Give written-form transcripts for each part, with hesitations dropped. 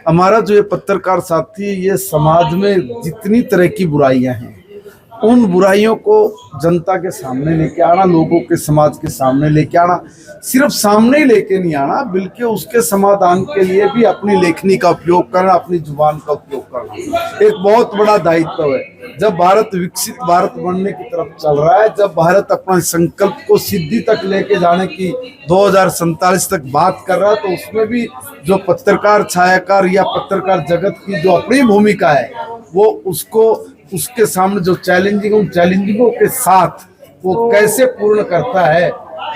हमारा जो ये पत्रकार साथी है, ये समाज में जितनी तरह की बुराइयां हैं उन बुराइयों को जनता के सामने लेके आना, लोगों के समाज के सामने लेके आना, सिर्फ सामने ही लेके नहीं आना बल्कि उसके समाधान के लिए भी अपनी लेखनी का उपयोग करना, अपनी जुबान का उपयोग करना एक बहुत बड़ा दायित्व है। जब भारत विकसित भारत बनने की तरफ चल रहा है, जब भारत अपने संकल्प को सिद्धि तक लेके जाने की 2047 तक बात कर रहा है, तो उसमें भी जो पत्रकार, छायाकार या पत्रकार जगत की जो अपनी भूमिका है वो उसके सामने जो चैलेंजिंग, उन चैलेंजिंगों के साथ वो कैसे पूर्ण करता है,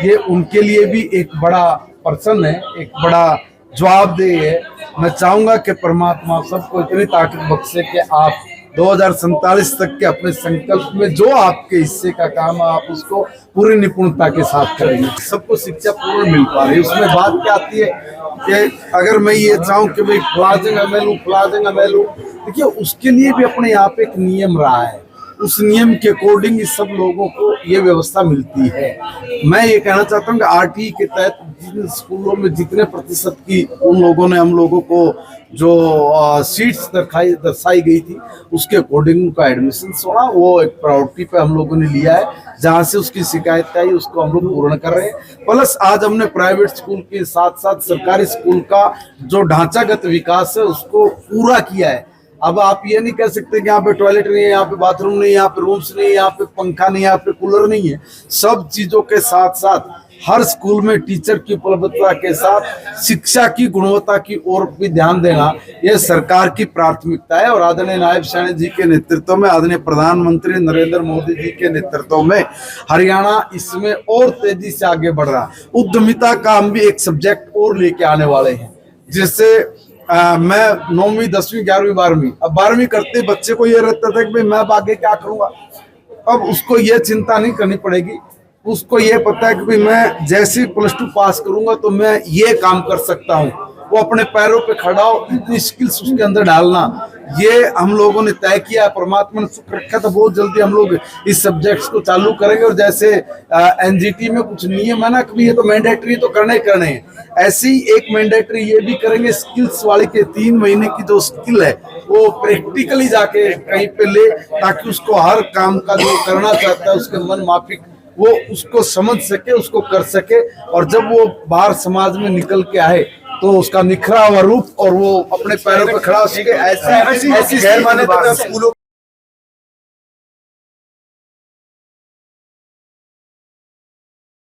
ये उनके लिए भी एक बड़ा प्रश्न है, एक बड़ा जवाबदेही है। मैं चाहूंगा कि परमात्मा सबको इतनी ताकत बख्शे कि आप 2047 तक के अपने संकल्प में जो आपके हिस्से का काम है आप उसको पूरी निपुणता के साथ करेंगे। सबको शिक्षा पूर्ण मिल पा रही है। उसमें बात क्या आती है कि अगर मैं ये चाहूँ कि भाई फला जगह मैं लूँ, फला जगह मैं लूँ, देखिए उसके लिए भी अपने यहाँ पे एक नियम रहा है, उस नियम के अकॉर्डिंग इस सब लोगों को ये व्यवस्था मिलती है। मैं ये कहना चाहता हूँ कि आरटीई के तहत जिन स्कूलों में जितने प्रतिशत की उन लोगों ने हम लोगों को जो सीट्स दर्शाई गई थी उसके अकॉर्डिंग उनका एडमिशन होना, वो एक प्रायोरिटी पे हम लोगों ने लिया है। जहाँ से उसकी शिकायत आई उसको हम लोग पूर्ण कर रहे हैं। प्लस आज हमने प्राइवेट स्कूल के साथ साथ सरकारी स्कूल का जो ढांचागत विकास है उसको पूरा किया है। अब आप ये नहीं कह सकते कि यहाँ पे टॉयलेट नहीं है, यहाँ पे बाथरूम नहीं है, यहाँ पे रूम्स नहीं है, यहाँ पे पंखा नहीं है, यहाँ पे कूलर नहीं है। सब चीजों के साथ साथ हर स्कूल में टीचर की उपलब्धता के साथ शिक्षा की गुणवत्ता की ओर भी ध्यान देना यह सरकार की प्राथमिकता है। और आदरणीय नायब सैनी जी के नेतृत्व में, आदरणीय प्रधानमंत्री नरेंद्र मोदी जी के नेतृत्व में हरियाणा इसमें और तेजी से आगे बढ़ रहा है। उद्यमिता का हम भी एक सब्जेक्ट और लेके आने वाले हैं, जिससे मैं 9वीं 10वीं 11वीं 12वीं, अब 12वीं करते बच्चे को ये रहता था कि भाई मैं आगे क्या करूंगा। अब उसको ये चिंता नहीं करनी पड़ेगी, उसको ये पता है कि भाई मैं जैसे प्लस 2 पास करूंगा तो मैं ये काम कर सकता हूँ। वो अपने पैरों पे खड़ा हो, इतनी स्किल्स उसके अंदर डालना, ये हम लोगों ने तय किया। परमात्मा ने सुख रखा तो बहुत जल्दी हम लोग इस सब्जेक्ट्स को चालू करेंगे। और जैसे एनजीटी में कुछ नियम है ना कि ये तो मैंडेटरी तो करने हैं, ऐसे ही एक मैंडेटरी ये भी करेंगे स्किल्स वाले के 3 महीने की जो स्किल है वो प्रैक्टिकली जाके कहीं पे ले, ताकि उसको हर काम का जो करना चाहता है उसके मन माफिक वो उसको समझ सके, उसको कर सके। और जब वो बाहर समाज में निकल के आए तो उसका निखरा हुआ रूप और वो अपने पैरों पर खड़ा हो सके। ऐसी गैर मान्यता स्कूलों